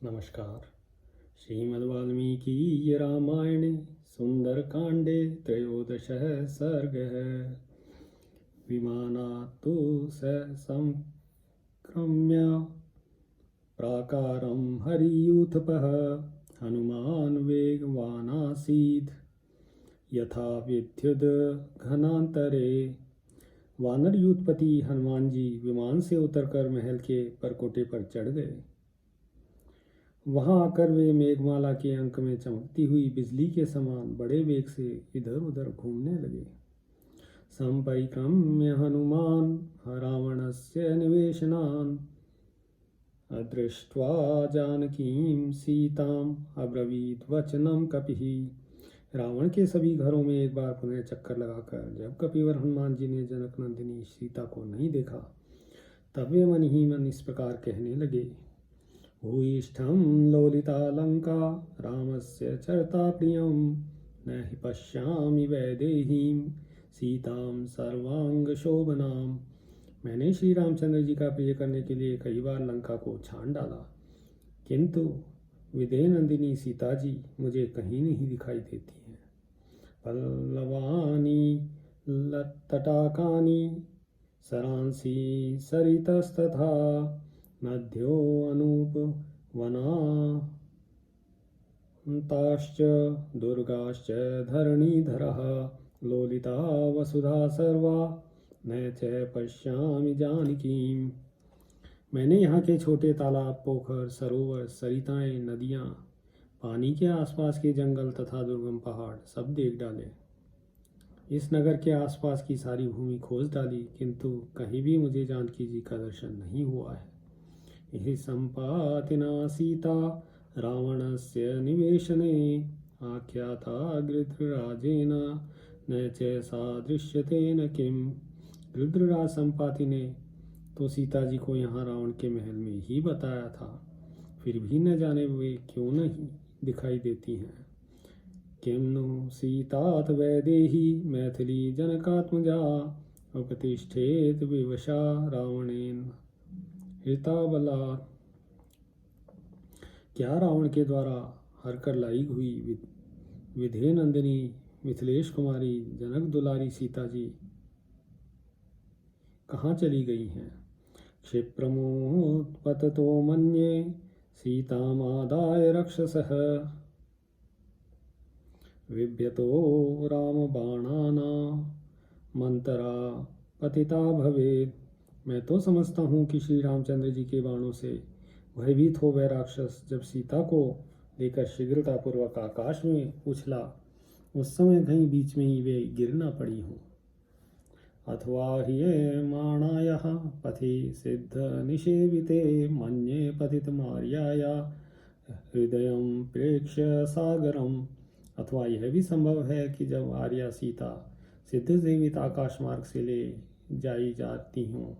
नमस्कार। श्रीमद्वाल्मीकि रामायणे सुंदरकांडे त्रयोदशः सर्गः। विमानात्तु स संक्रम्य प्राकारं हरियूथपः हनुमान् वेगवानासीत् यथा विद्युद घनांतरे। वानर युद्धपति हनुमान जी विमान से उतरकर महल के परकोटे पर चढ़ गए। वहां आकर वे मेघमाला के अंक में चमकती हुई बिजली के समान बड़े वेग से इधर उधर घूमने लगे। संपरिक्रम्य हनुमान रावणस्य निवेशनान् अदृष्ट्वा जानकीं सीताम् अब्रवीत् वचनं कपिः। रावण के सभी घरों में एक बार पुनः चक्कर लगाकर जब कपिवर हनुमान जी ने जनक नंदिनी सीता को नहीं देखा, तब वे मन ही मन इस प्रकार कहने लगे। भूयिष्ठं लोलिता लंका रामस्य चरता प्रियं न हि पश्यामि वैदेहीं सीतां सर्वांगशोभनां। मैंने श्री रामचंद्र जी का प्रिय करने के लिए कई बार लंका को छान डाला, किंतु विदेह नंदिनी सीता जी मुझे कहीं नहीं दिखाई देती हैं। पल्लवानि तटाकानि सरांसि सरितस्तथा नद्यो अनूप वनान्ताश्च दुर्गाश्च धरणीधरः लोलिता वसुधा सर्वा न च पश्यामि जानकीम्। मैंने यहाँ के छोटे तालाब, पोखर, सरोवर, सरिताएं, नदियाँ, पानी के आसपास के जंगल तथा दुर्गम पहाड़ सब देख डाले। इस नगर के आसपास की सारी भूमि खोज डाली, किंतु कहीं भी मुझे जानकी जी का दर्शन नहीं हुआ है। हि सम्पातिना सीता रावणस्य निवेशने आख्याता गृध्रराजेन न च सा दृश्यते न किम। गृध्रराज संपाति ने तो सीता जी को यहाँ रावण के महल में ही बताया था, फिर भी न जाने वे क्यों नहीं दिखाई देती हैं। किम नु सीतात वैदेही मैथिली जनकात्मजा उपतिष्ठेत विवशा रावणेन हिताबला। क्या रावण के द्वारा हर कर लाई हुई विधेय नंदिनी मिथिलेश कुमारी जनक दुलारी सीता जी कहाँ चली गई हैं। क्षिप्रमोत्पततो मन्ये सीतामादाय रक्षसः विभ्यतो रामबाणाना मंतरा पतिता भवेत्। मैं तो समझता हूँ कि श्री रामचंद्र जी के बाणों से भयभीत हो वह राक्षस जब सीता को लेकर शीघ्रतापूर्वक आकाश में उछला, उस समय कहीं बीच में ही वे गिर न पड़ी हों। अथवा ह्रियमाणायाः पथि सिद्ध निषेविते मन्ये पतितमार्याया हृदयं प्रेक्ष्य सागरम। अथवा यह भी संभव है कि जब आर्या सीता सिद्ध सेवित आकाश मार्ग से ले जाई जाती हों,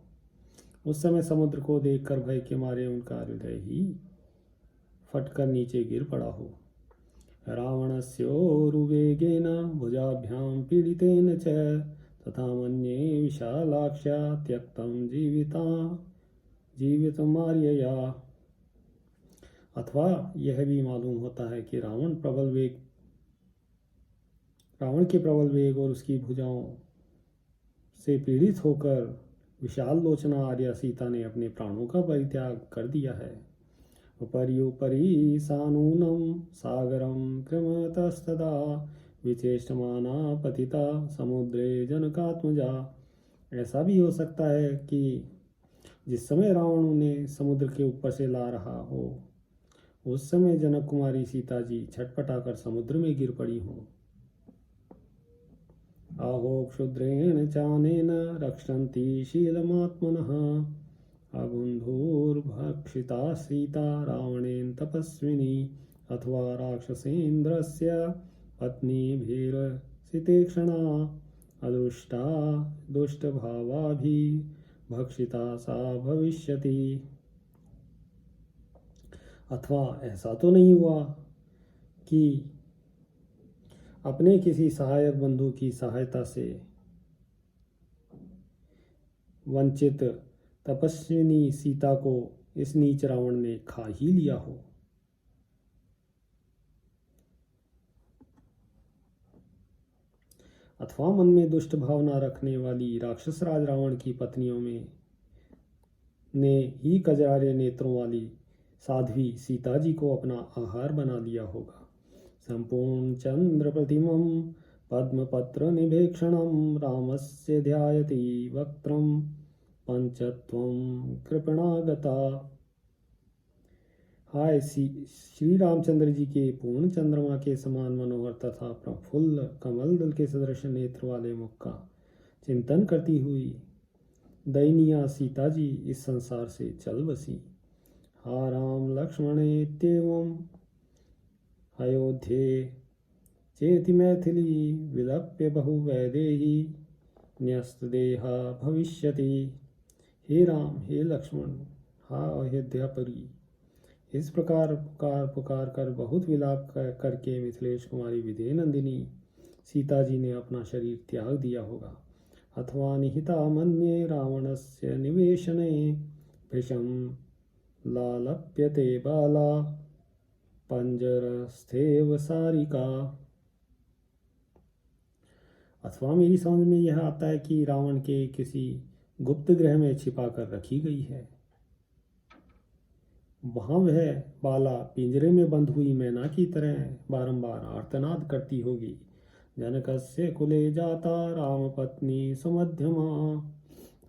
उस समय समुद्र को देखकर भय के मारे उनका हृदय ही फटकर नीचे गिर पड़ा हो। रावणस्योरुवेगेन भुजाभ्यां पीडितेन च तथा मन्ये विशालाक्ष्या त्यक्तं जीवितमार्यया। अथवा यह भी मालूम होता है कि रावण के प्रबल वेग और उसकी भुजाओं से पीड़ित होकर विशाल लोचना आर्या सीता ने अपने प्राणों का परित्याग कर दिया है। उपरि सानूनं सागरं कृमतस्तदा विचेष्टमाना पतिता समुद्रे जनकात्मजा। ऐसा भी हो सकता है कि जिस समय रावण उन्हें समुद्र के ऊपर से ला रहा हो, उस समय जनक कुमारी सीता जी छटपटाकर समुद्र में गिर पड़ी हों। आहो क्षुद्रेण चानेन रक्षन्ति शीलमात्मनः अबुन्धुर्भक्षिता सीता रावणेन तपस्विनी। अथवा राक्षसेन्द्रस्य पत्नीभिरसितेक्षणा अदृष्टा दुष्टभावाभिभक्षिता सा भविष्यति। अथवा ऐसा तो नहीं हुआ कि अपने किसी सहायक बंधु की सहायता से वंचित तपस्विनी सीता को इस नीच रावण ने खा ही लिया हो। अथवा मन में दुष्ट भावना रखने वाली राक्षस राज रावण की पत्नियों में ने ही कजरारे नेत्रों वाली साध्वी सीता जी को अपना आहार बना लिया होगा। संपूर्ण चंद्र प्रतिमं पद्मपत्र निभेक्षणं रामस्य ध्यायति वक्त्रं पंचत्वं कृपणागता। हाय श्री रामचंद्र जी के पूर्ण चंद्रमा के समान मनोहर तथा प्रफुल्ल कमल दल के सदृश नेत्र वाले मुख का चिंतन करती हुई दयनीय सीता जी इस संसार से चल बसी। हा राम लक्ष्मणेत्येवं अयोध्ये चेति मैथिली विलप्य बहु वैदेही न्यस्तदेहा भविष्यति। हे राम, हे लक्ष्मण, हा अयोध्यापुरी, इस प्रकार पुकार पुकार कर बहुत विलाप करके मिथिलेश कुमारी विदेह नंदिनी सीता जी ने अपना शरीर त्याग दिया होगा। अथवा निहिता मन्ये रावणस्य निवेशने भृशं लालप्यते बाला पंजरस्थेव सारिका। अथवा मेरी समझ में यह आता है कि रावण के किसी गुप्त गृह में छिपा कर रखी गई है। वहां वह बाला पिंजरे में बंद हुई मैना की तरह बारंबार आर्तनाद करती होगी। जनकस्य कुले जाता राम पत्नी सुमध्यमा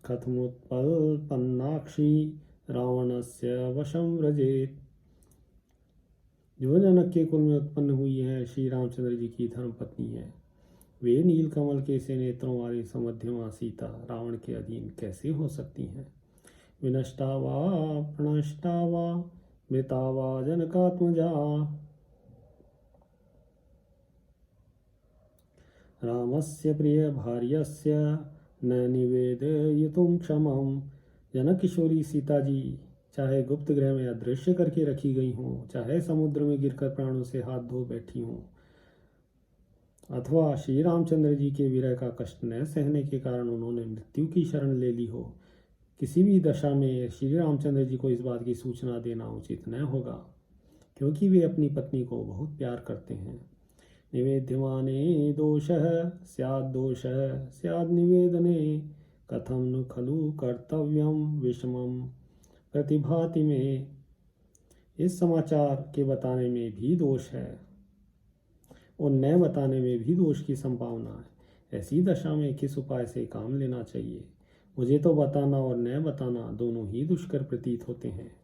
कथमुत्पल पन्नाक्षी रावणस्य वशं व्रजेत। जो जनक के कुल में उत्पन्न हुई है श्री रामचंद्र जी की धर्म पत्नी है, वे नीलकमल के से नेत्रों वाली समध्यमा सीता रावण के अधीन कैसे हो सकती हैं। विनष्टा वा प्रणष्टा वा मृता वा जनकात्मजा रामस्य प्रिय भार्यस्य न निवेदयितुं क्षमम्। जनक किशोरी सीता जी चाहे गुप्त गृह में अदृश्य करके रखी गई हों, चाहे समुद्र में गिरकर प्राणों से हाथ धो बैठी हों, अथवा श्री रामचंद्र जी के विरह का कष्ट न सहने के कारण उन्होंने मृत्यु की शरण ले ली हो, किसी भी दशा में श्री रामचंद्र जी को इस बात की सूचना देना उचित न होगा, क्योंकि वे अपनी पत्नी को बहुत प्यार करते हैं। निवेद्यमाने दोषः स्याद् निवेदने कथं नु खलु कर्तव्यं विषमं प्रतिभाति में। इस समाचार के बताने में भी दोष है और न बताने में भी दोष की संभावना है। ऐसी दशा में किस उपाय से काम लेना चाहिए। मुझे तो बताना और न बताना दोनों ही दुष्कर प्रतीत होते हैं।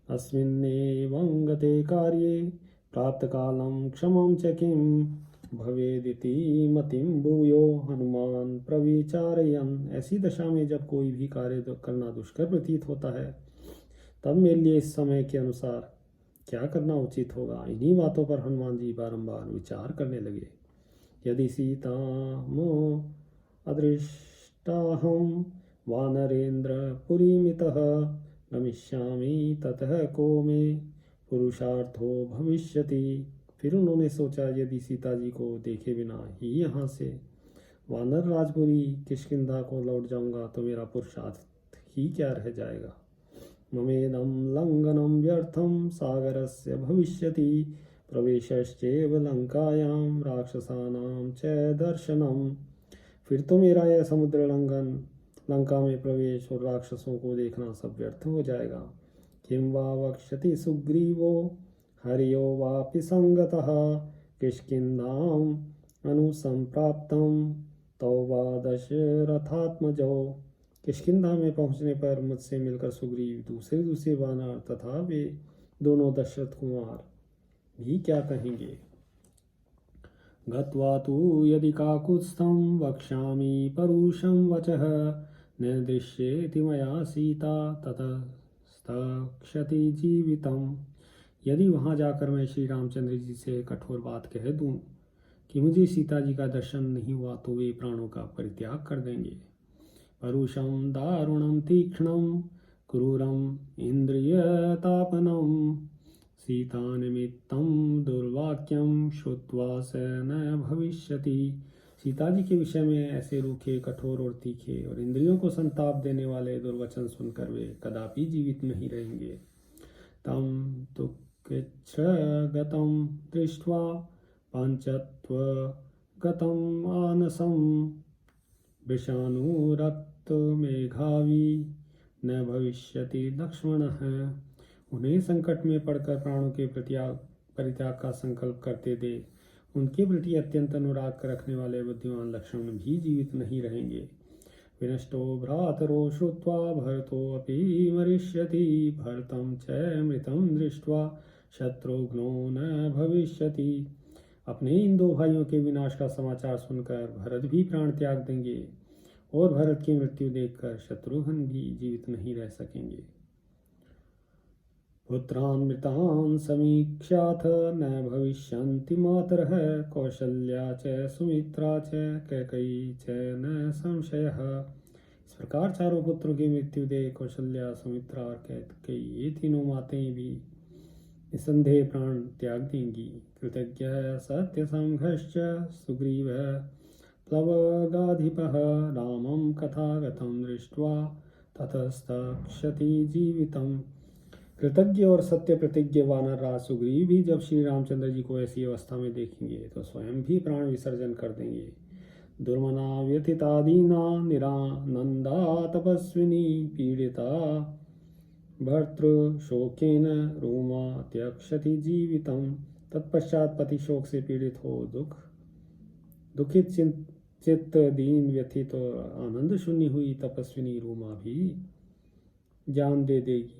अस्मिन्नेवं गते कार्ये प्राप्त कालं क्षमं च किं भवेदिति मतिं भूयो हनुमान प्रविचारयन्। ऐसी दशा में जब कोई भी कार्य करना दुष्कर प्रतीत होता है, तब मेरे लिए इस समय के अनुसार क्या करना उचित होगा। इन्हीं बातों पर हनुमान जी बारंबार विचार करने लगे। यदि सीता मो अदृष्टाहं वानरेन्द्र पुरीमितः गमिष्यामि ततः को मे पुरुषार्थो भविष्यति। फिर उन्होंने सोचा, यदि सीता जी को देखे बिना ही यहाँ से वानर राजपुरी किष्किंधा को लौट जाऊंगा तो मेरा पुरुषार्थ ही क्या रह जाएगा। ममेदं लंघनं व्यर्थं सागरस्य भविष्यति प्रवेशश्चैव लंकायां राक्षसानां च दर्शनम्। फिर तो मेरा यह समुद्र लंघन, लंका में प्रवेश और राक्षसों को देखना सब व्यर्थ हो जाएगा। किं वा वक्ष्यति सुग्रीवो हरियो वापि संगतः किष्किन्धाम् अनुसंप्राप्तं तौ वा दशरथात्मजौ। किष्किंधा में पहुंचने पर मुझसे मिलकर सुग्रीव दूसरे वानर तथा वे दोनों दशरथ कुमार भी क्या कहेंगे। गत्वा तु यदि काकुत्स्थं वक्ष्यामि परुषं वचः न दृश्येति मया सीता ततस्तक्षति जीवितम्। यदि वहां जाकर मैं श्री रामचंद्र जी से कठोर बात कह दूं कि मुझे सीता जी का दर्शन नहीं हुआ तो वे प्राणों का परित्याग कर देंगे। परुषं दारुणं तीक्ष्णं क्रूरं इंद्रियतापनं सीतानिमित्तं दुर्वाक्यं श्रुत्वा स न भविष्यति। सीता जी के विषय में ऐसे रूखे, कठोर और तीखे और इंद्रियों को संताप देने वाले दुर्वचन सुनकर वे कदापि जीवित नहीं रहेंगे। तम दुःखगतं दृष्ट्वा पंचत्व गतम आनसम वृषानुरक्त मेघावी न भविष्यति लक्ष्मणः। उन्हें संकट में पड़कर प्राणों के परित्याग का संकल्प करते दे। उनके प्रति अत्यंत अनुराग रखने वाले बुद्धिमान लक्ष्मण भी जीवित नहीं रहेंगे। विनष्टो भ्रातरो श्रुत्वा भरतोऽपि मरिष्यति भरतं च मृतं दृष्ट्वा शत्रुघ्नो न भविष्यति। अपने इन दो भाइयों के विनाश का समाचार सुनकर भरत भी प्राण त्याग देंगे और भरत की मृत्यु देखकर शत्रुघ्न भी जीवित नहीं रह सकेंगे। पुत्रान् मृतान् समीक्ष्याथ न भविष्यन्ति मातरः कौशल्या च सुमित्रा च कैकेयी च न संशयः। इस प्रकार चारों पुत्रों की मृत्यु देख कौशल्या, सुमित्रा और कैकेयी ये तीनों माताएं भी निसंदेह प्राण त्याग देंगी। कृतज्ञ सत्यसंघश्च सुग्रीवः प्लवगाधिपः रामं कथागतं दृष्ट्वा ततस्तक्षति जीवितम्। कृतज्ञ और सत्य प्रतिज्ञ वानर राज सुग्रीव भी जब श्री रामचंद्र जी को ऐसी अवस्था में देखेंगे तो स्वयं भी प्राण विसर्जन कर देंगे। दुर्मना व्यथिता दीना निरानंदा तपस्विनी पीड़िता भर्तृ शोकेन रोमा त्यक्षति जीवितम। तत्पश्चात पति शोक से पीड़ित हो दुखित चित्त दीन व्यथित और आनंद शून्य हुई तपस्विनी रोमा भी जान दे देगी।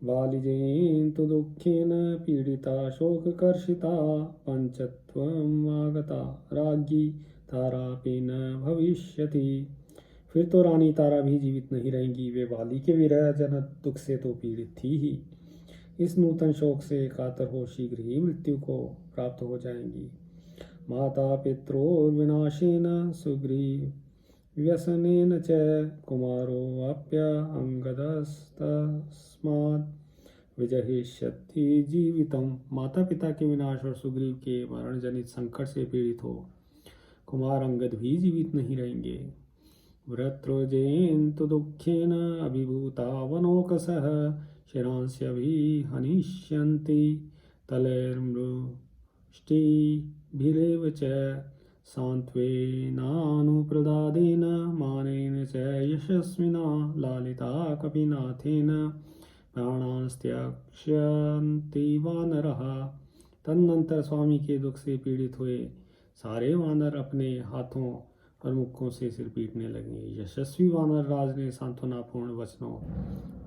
वालिजेन तु दुखेन पीड़िता शोककर्षिता पंचत्वम् आगता राज्ञी तारापि न भविष्यति। फिर तो रानी तारा भी जीवित नहीं रहेंगी। वे वाली के विरह जनक दुख से तो पीड़ित थी ही, इस नूतन शोक से कातर हो शीघ्र ही मृत्यु को प्राप्त हो जाएंगी। माता पित्रोर्विनाशेन सुग्रीव व्यसनेन च कुमारोऽप्य अंगदस्तस्मात् विजहिष्यति जीवितम्। माता पिता के विनाश और सुग्रीव के मरण जनित संकट से पीड़ित हो कुमार अंगद भी जीवित नहीं रहेंगे। वृत्रोजेन तु दुःखेन अभिभूता वनोकसः शिरांस्य भी हनिष्यन्ति तलैर्मृष्टिभिरेव च सान्त्वेनानुप्रदादेन मानेन च यशस्विना लालिता कपिनाथेन प्राणांस्त्यक्ष्यन्ति वानरः। तदनंतर स्वामी के दुख से पीड़ित हुए सारे वानर अपने हाथों और मुक्कों से सिर पीटने लगे। यशस्वी वानर राज ने सांत्वनापूर्ण वचनों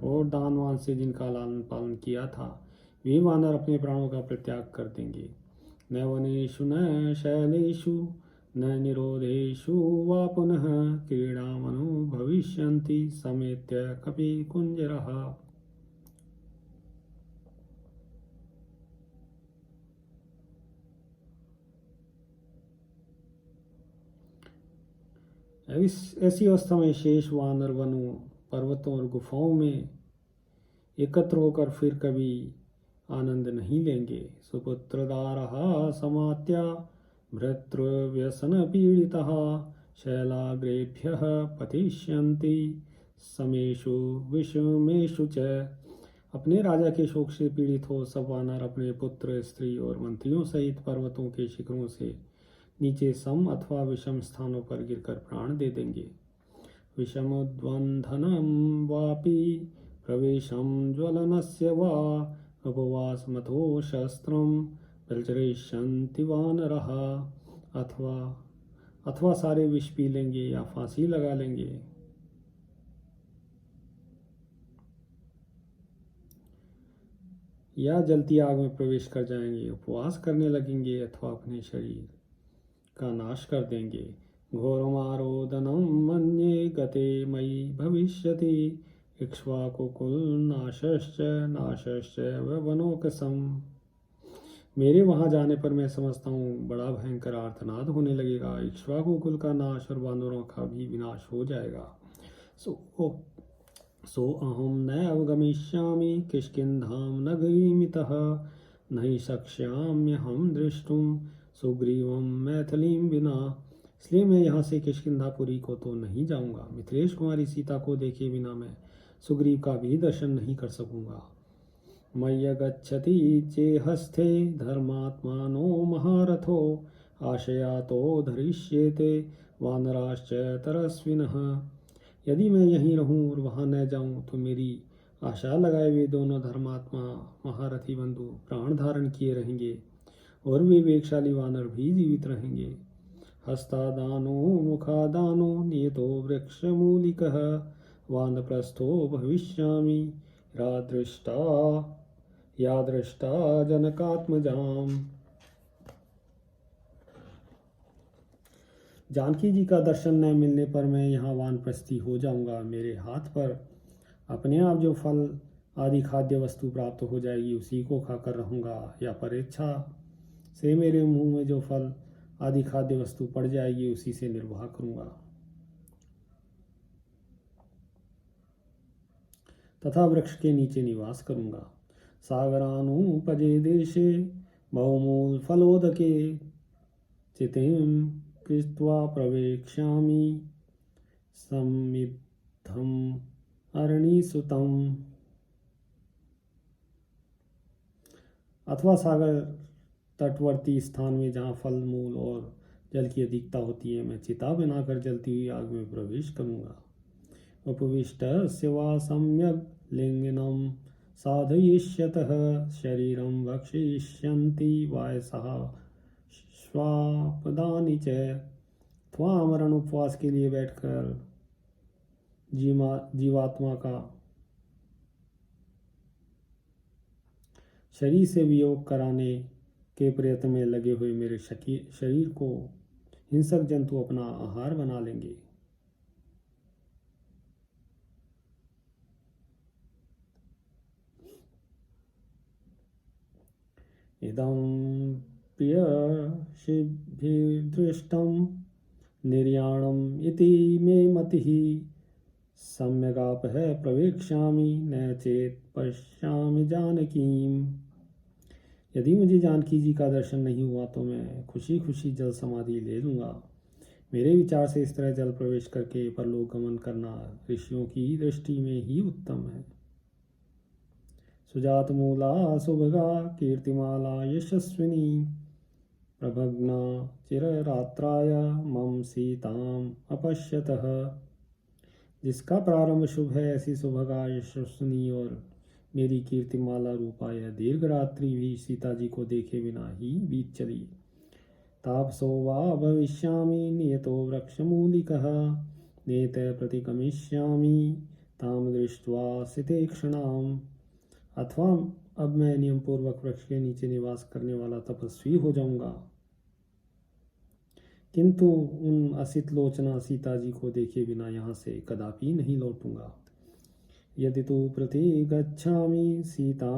और दानवान से जिनका लालन पालन किया था वे वानर अपने प्राणों का परित्याग कर देंगे। न वनेषु न शैलेषु न निरोधेषु वा पुनः क्रीडामनु भविष्यन्ति समेत्य कपिकुञ्जरः। ऐसी अवस्था में शेष वानर वनों पर्वतों और गुफाओं में एकत्र होकर फिर कभी आनंद नहीं लेंगे। सुपुत्रदारः समात्या भर्तृव्यसन पीड़ितः शैलाग्रेभ्यः पतिष्यन्ति समेषु विषमेषु च। अपने राजा के शोक से पीड़ित हो सब वानर अपने पुत्र स्त्री और मंत्रियों सहित पर्वतों के शिखरों से नीचे सम अथवा विषम स्थानों पर गिरकर प्राण दे देंगे। विषमोद्वंधनं वापि प्रवेशं ज्वलनस्य वा उपवासमथो शस्त्रं प्रचरिष्यन्ति वानरः। अथवा सारे विष पी लेंगे या फांसी लगा लेंगे। या जलती आग में प्रवेश कर जाएंगे, उपवास करने लगेंगे अथवा अपने शरीर का नाश कर देंगे। घोरमारोदनं मन्ये गते मयि भविष्यति इक्ष्वाकुकुल नाशश्च वनोकसम। मेरे वहां जाने पर मैं समझता हूँ बड़ा भयंकर आर्तनाद होने लगेगा। इक्ष्वाकुकुल का नाश और वानरों का भी विनाश हो जाएगा। सो अहम न अवगमिष्यामि किष्किन्धां नगरीमितः नहि शक्ष्याम्यहं द्रष्टुं सुग्रीवं मैथिलीं विना। इसलिए मैं यहाँ से किष्किंधापुरी को तो नहीं जाऊँगा। मिथिलेश कुमारी सीता को देखे बिना मैं सुग्रीव का भी दर्शन नहीं कर सकूँगा। मय्य गच्छति चेहस्थे धर्मात्मानो महारथो आशयातो धरिष्येते वानराश्च तरस्विनः। यदि मैं यहीं रहूं और वहां न जाऊं तो मेरी आशा लगाए वे दोनों धर्मात्मा महारथी बंधु प्राण धारण किए रहेंगे और वे वेगशाली वानर भी जीवित रहेंगे। हस्तादानो मुखादानो नियतो वृक्षमूलिकः वानप्रस्थो भविष्यामि या दृष्टा जनकात्मजाम्। जानकी जी का दर्शन न मिलने पर मैं यहाँ वानप्रस्थी हो जाऊंगा। मेरे हाथ पर अपने आप जो फल आदि खाद्य वस्तु प्राप्त हो जाएगी उसी को खाकर रहूंगा, या परेच्छा से मेरे मुंह में जो फल आदि खाद्य वस्तु पड़ जाएगी उसी से निर्वाह करूंगा, तथा वृक्ष के नीचे निवास करूंगा। सागरानुपजे देशे बहुमूल फलोदके चितिम कृत्वा प्रवेक्ष्यामि समिद्धम अरणीसुतम। अथवा सागर तटवर्ती स्थान में जहाँ फल मूल और जल की अधिकता होती है, मैं चिता बनाकर जलती हुई आग में प्रवेश करूंगा। उपविष्टस्य वा सम्यग् लिंगिनं साधयिष्यतः शरीरं भक्षयिष्यन्ति वायसः स्वापदानि च। अथवा आमरण उपवास के लिए बैठकर जीवात्मा का शरीर से वियोग कराने के प्रयत्न में लगे हुए मेरे शरीर को हिंसक जंतु अपना आहार बना लेंगे। इदं प्रियशिभिर्दृष्टं निर्याणम् इति मे मतिः सम्यगापः प्रवेक्ष्यामि न चेत् पश्यामि जानकीम्। यदि मुझे जानकी जी का दर्शन नहीं हुआ तो मैं खुशी खुशी जल समाधि ले लूँगा। मेरे विचार से इस तरह जल प्रवेश करके परलोक गमन करना ऋषियों की दृष्टि में ही उत्तम है। सुजात मूला सुभगा कीर्तिमाला यशस्विनी प्रभग्ना चिररात्राय मम सीताम अपश्यतः। जिसका प्रारंभ शुभ है ऐसी सुभगा यशस्विनी और मेरी कीर्तिमाला रूपा यह दीर्घ रात्रि भी सीता जी को देखे बिना ही बीत चली। तापसो वा भविष्यामि नियतो वृक्षमूलिकः नेत प्रतिगमिष्यामि ताम दृष्ट्वा सितेक्षणाम्। अथवा अब मैं नियम पूर्वक वृक्ष के नीचे निवास करने वाला तपस्वी हो जाऊंगा, किंतु उन असित लोचना सीता जी को देखे बिना यहाँ से कदापि नहीं लौटूंगा। यदि तु प्रतिगच्छामि सीता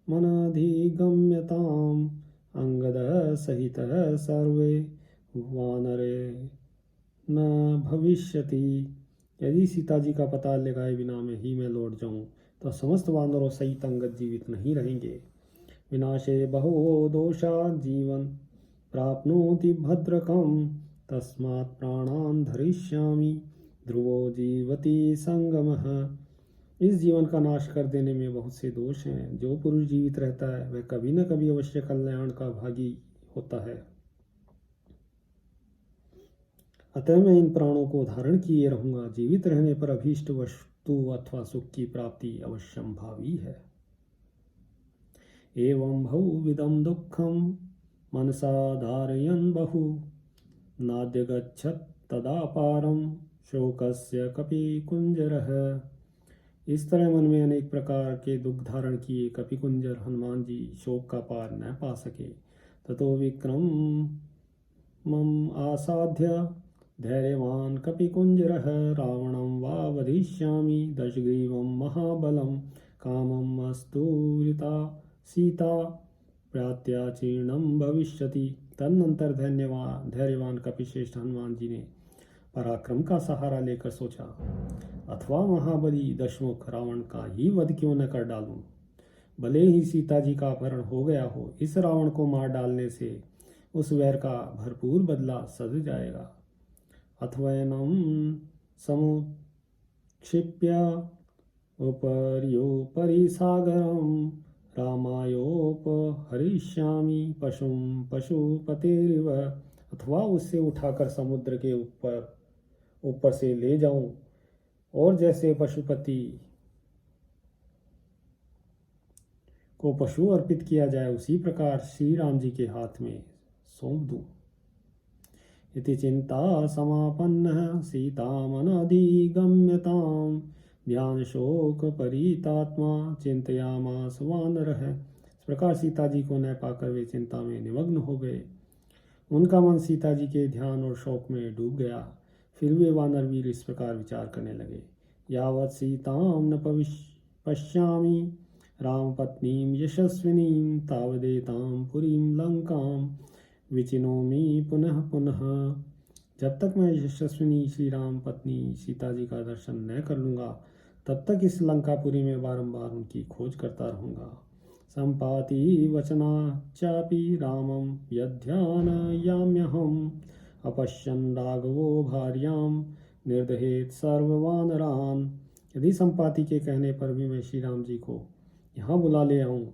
मनाधिगम्यताम् अंगदः सहितः सर्वे वानरे न भविष्यति। यदि सीता जी का पता लगाए बिना मैं लौट जाऊं तो समस्त वानरों सहित अंगद जीवित नहीं रहेंगे। विनाशे बहो दोषा जीवन प्राप्नोति भद्रकम तस्मात् प्राणान् धरिष्यामि ध्रुवो जीवति संगमः। इस जीवन का नाश कर देने में बहुत से दोष हैं। जो पुरुष जीवित रहता है वह कभी न कभी अवश्य कल्याण का भागी होता है। अतः मैं इन प्राणों को धारण किए रहूंगा। जीवित रहने पर अभीष्ट वस्तु अथवा सुख की प्राप्ति अवश्यंभावी है। एवं बहुविधं दुःखं मनसा धारयन् बहु नाद्यगच्छत् तदा पारं शोकस्य कपिकुंजरः। इस तरह मन में अनेक प्रकार के दुख धारण किए कपिकुंजर हनुमान जी शोक का पार न पा सके। ततो विक्रमम् आसाध्य धैर्यवान् कपिकुंजरः रावणं वा वधिष्यामि दशग्रीवं महाबलं कामम् अस्तूरिता सीता प्रात्याचीर्णं भविष्यति। तदनंतर धैर्यवान कपिश्रेष्ठ हनुमान जी ने पराक्रम का सहारा लेकर सोचा, अथवा महाबली दशमुख रावण का ही वध क्यों न कर डालूं। भले ही सीता जी का अपहरण हो गया हो, इस रावण को मार डालने से उस वैर का भरपूर बदला सध जाएगा। अथवैनम समुक्षिप्य उपर्योपरि सागरम रामायोपहर्तुमिच्छामि हरिष्यामि पशुं पशुपतेरिव, अथवा उससे उठाकर समुद्र के ऊपर से ले जाऊं, और जैसे पशुपति को पशु अर्पित किया जाए उसी प्रकार श्री राम जी के हाथ में सौंप दूं। इति चिंता समापन्नः सीतामनधिगम्यताम् ध्यान शोक परितात्मा चिंतयामास वानरः। इस प्रकार सीता जी को न पाकर वे चिंता में निमग्न हो गए। उनका मन सीता जी के ध्यान और शोक में डूब गया। फिर वे वानर वीर इस प्रकार विचार करने लगे, यावत् सीतां न पश्यामि राम पत्नीं यशस्विनीं तावदेतां पुरीं लंकां विचिनोमि पुनः पुनः। जब तक मैं यशस्विनी श्री राम पत्नी सीता जी का दर्शन न कर लूँगा, तब तक इस लंकापुरी में बारंबार उनकी खोज करता रहूँगा। संपाति वचना चापि रामं यध्यानयाम्यहम् अपश्यन् राघवो भार्यां निर्दहेत सर्ववानरान्। यदि संपाति के कहने पर भी मैं श्री राम जी को यहाँ बुला ले आऊँ,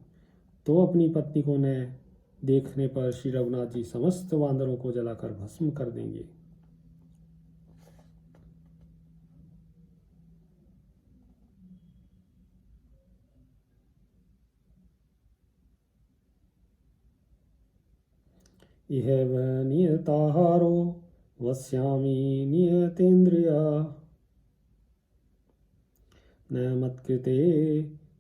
तो अपनी पत्नी को न देखने पर श्री रघुनाथ जी समस्त वानरों को जलाकर भस्म कर देंगे। इह नियताहारो वस्यामि नियतेन्द्रिया न मत्कृते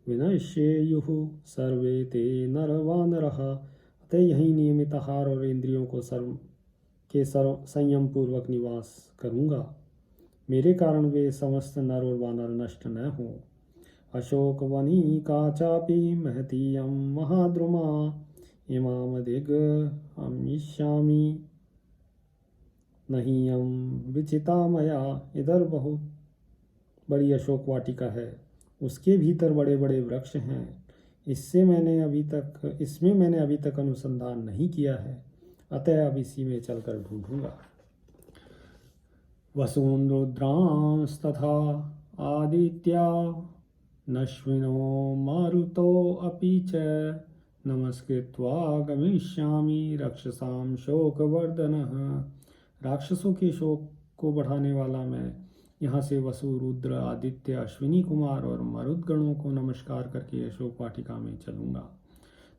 विनश्येयुः सर्वे ते नरवानरः। अतः यही नियमित आहार और इंद्रियों को संयम पूर्वक निवास करूँगा। मेरे कारण वे समस्त नर और वानर नष्ट न हों। अशोक वनी का चापि महतीयं महाद्रुमा इमामदिग अमिष्यामि नहीयं विचिता मया। इधर बहुत बड़ी अशोक वाटिका है, उसके भीतर बड़े बड़े वृक्ष हैं। इसमें मैंने अभी तक अनुसंधान नहीं किया है, अतः अब इसी में चलकर ढूंढूंगा। वसून् रुद्रांस्तथा आदित्या नश्विनो मारुतो अपि च नमस्कृत्वा गमिष्यामि रक्षसां शोकवर्धनः। राक्षसों के शोक को बढ़ाने वाला मैं यहाँ से वसु रुद्र आदित्य अश्विनी कुमार और मरुदगणों को नमस्कार करके अशोक वाटिका में चलूँगा।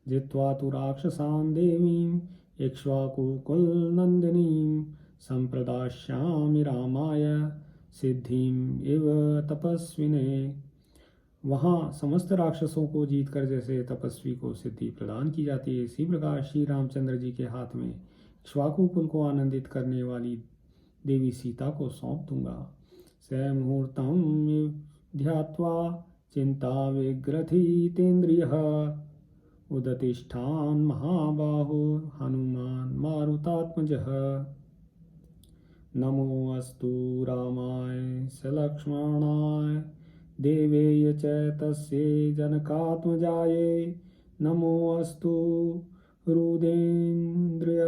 जित्वा तु राक्षसां देवीं इक्ष्वाकुकुलनन्दिनीं संप्रदास्यामि रामाय सिद्धिं इव तपस्विने। वहाँ समस्त राक्षसों को जीतकर जैसे तपस्वी को सिद्धि प्रदान की जाती है, इसी प्रकार श्री रामचंद्र जी के हाथ में इक्ष्वाकुकुल को आनंदित करने वाली देवी सीता को सौंप दूंगा। स मुहूर्तं ध्यात्वा चिंता विग्रथितेन्द्रियः उदतिष्ठान् महाबाहो हनुमान् मारुतात्मजः। नमो अस्तु रामाय सलक्ष्मणाय देवेय च तस्यै जनकात्मजायै। नमो अस्तु रुदेन्द्रिय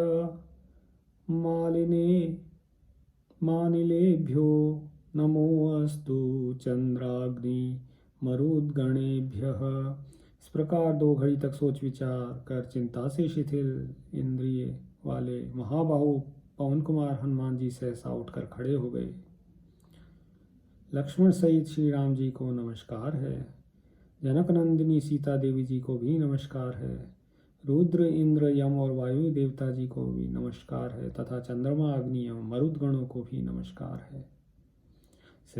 मानिलेभ्यो नमो अस्तु चंद्राग्नि मरुद्गणेभ्यः। इस प्रकार 2 घड़ी तक सोच विचार कर चिंता से शिथिल इंद्रिय वाले महाबाहु पवन कुमार हनुमान जी सहसा उठकर खड़े हो गए। लक्ष्मण सहित श्री राम जी को नमस्कार है। जनक नंदिनी सीता देवी जी को भी नमस्कार है। रुद्र इंद्र यम और वायु देवता जी को भी नमस्कार है तथा चंद्रमा अग्नि एवं मरुदगणों को भी नमस्कार है। स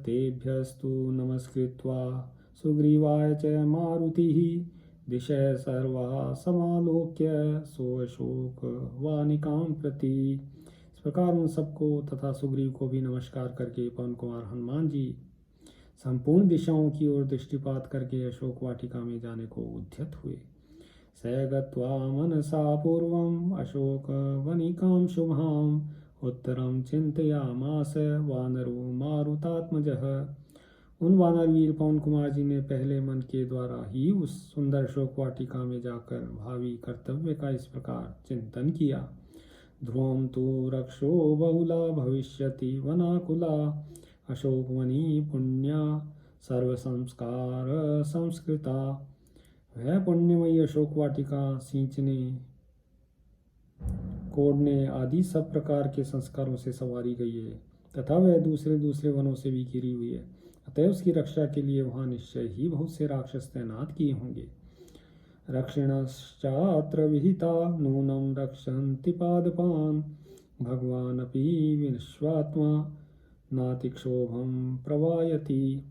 तेभ्यस्तु नमस्कृत्वा सुग्रीवाय च मारुतिः दिशः सर्वा समालोक्य सोऽशोक वानिकां प्रति। इस प्रकार उन सबको तथा सुग्रीव को भी नमस्कार करके पवन कुमार हनुमान जी संपूर्ण दिशाओं की ओर दृष्टिपात करके अशोक वाटिका में जाने को उद्यत हुए। स गत्वा मनसा पूर्वम् अशोक वनिकां शुभाम् उत्तरं चिंतयामास वानरो मारुतात्मजः। उन वानरवीर पवन कुमार जी ने पहले मन के द्वारा ही उस सुंदर अशोक वाटिका में जाकर भावी कर्तव्य का इस प्रकार चिंतन किया। ध्रुवं तु रक्षो बहुला भविष्यति वनाकुला अशोकवनी पुण्या सर्वसंस्कार संस्कृता वह पुण्यमयी अशोक वाटिका सींचने कोड़ने आदि सब प्रकार के संस्कारों से संवारी गई है तथा वह दूसरे दूसरे वनों से भी घिरी हुई है। अतः उसकी रक्षा के लिए वहां निश्चय ही बहुत से राक्षस तैनात किए होंगे। रक्षिणश्चात्र विहिता नूनं रक्षन्ति पादपान् भगवानपि विश्वात्मा नातिक्षोभम प्रवायति।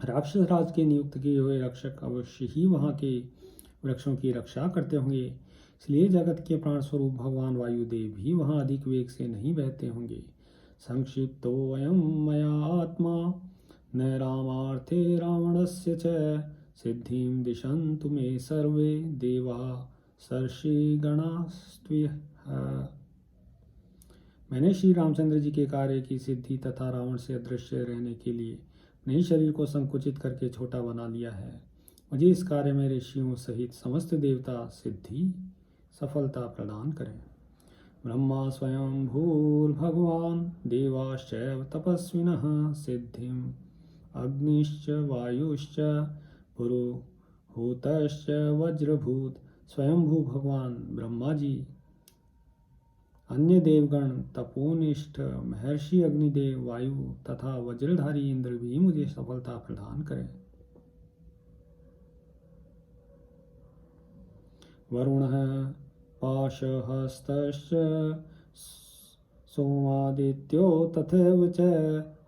राक्षस राज के नियुक्त किए हुए रक्षक अवश्य ही वहां के वृक्षों की रक्षा करते होंगे। इसलिए जगत के प्राण स्वरूप भगवान वायुदेव भी वहां अधिक वेग से नहीं बहते होंगे। संक्षिप्तो अयं मया आत्मा न रामार्थे रावणस्य च सिद्धिं दिशन्तु मे सर्वे देवा सर्षिगणास्त्वः। मैंने श्री रामचंद्र जी के कार्य की सिद्धि तथा रावण से अदृश्य रहने के लिए अपने शरीर को संकुचित करके छोटा बना लिया है। मुझे इस कार्य में ऋषियों सहित समस्त देवता सिद्धि सफलता प्रदान करें। ब्रह्मा स्वयं भूर्भगवान् देवाश्चैव तपस्विनः सिद्धिं अग्निश्च वायुश्च पुरुहूतश्च वज्रभूत। स्वयंभू भगवान ब्रह्मा जी, अन्य देवगण, तपोनिष्ठ महर्षि अग्निदेव, वायु तथा वज्रधारी इंद्र भी मुझे सफलता प्रदान करें। वरुणः पाशहस्तश्च सोमादित्यो तथैव च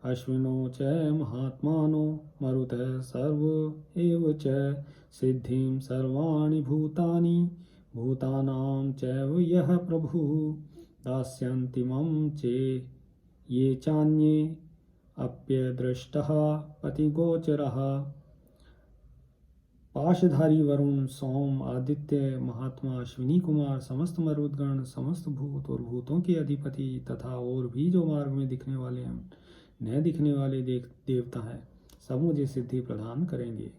अश्विनो च महात्मानो मरुतः सर्व एव च सिद्धिं सर्वाणि भूतानि भूतानां चैव यः प्रभुः दास्यन्ति मम चे ये चान्ये अप्यदृष्टः पतिगोचरः। पाशधारी वरुण, सोम, आदित्य, महात्मा, अश्विनी कुमार, समस्त मरुदगण, समस्त भूत और भूतों के अधिपति तथा और भी जो मार्ग में दिखने वाले हैं न दिखने वाले देवता हैं, सब मुझे सिद्धि प्रदान करेंगे।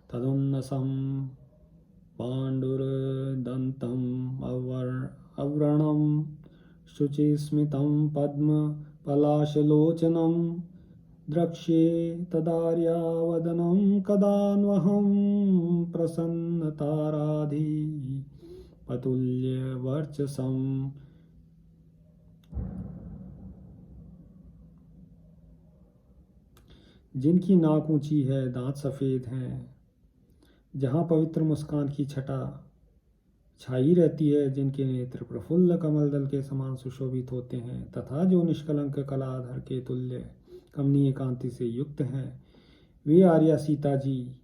तदुन्नसम पाण्डुरदन्तम अव्रणम शुचिस्मितं पद्म पलाशलोचनम द्रक्ष्ये तदार्यावदनं कदान्वहं प्रसन्नताराधिपतुल्यवर्चसम्। जिनकी नाक ऊंची है, दांत सफ़ेद हैं, जहाँ पवित्र मुस्कान की छटा छाई रहती है, जिनके नेत्र प्रफुल्ल कमल दल के समान सुशोभित होते हैं तथा जो निष्कलंक कलाधर के तुल्य कमनीय कांति से युक्त हैं, वे आर्या सीता जी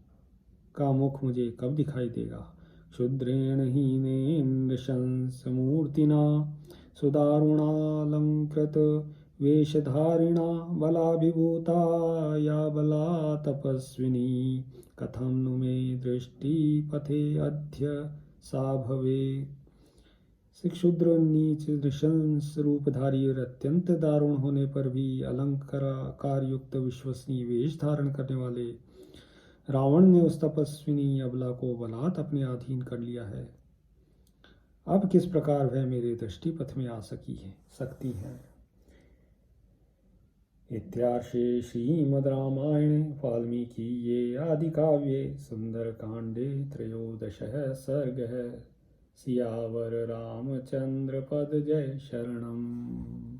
का मुख मुझे कब दिखाई देगा। क्षुद्रेण हीनेन्द्र शंसमूर्तिना सुदारुणालंकृत वेशधारिणा बलाभिभूता या बला तपस्विनी कथं नु मे दृष्टि पथे अद्य सा भवेत्। क्षुद्र नीच नृशंस रूपधारी और अत्यंत दारुण होने पर भी अलंकार युक्त विश्वसनीय वेश धारण करने वाले रावण ने उस तपस्विनी अबला को बलात् अपने अधीन कर लिया है। अब किस प्रकार वह मेरे दृष्टिपथ में आ सकती है। इत्यार्षे श्रीमद् रामायणे वाल्मीकिये आदिकाव्ये सुंदरकांडे त्रयोदशः सर्गः। सियावर रामचंद्र पद जय शरणम्।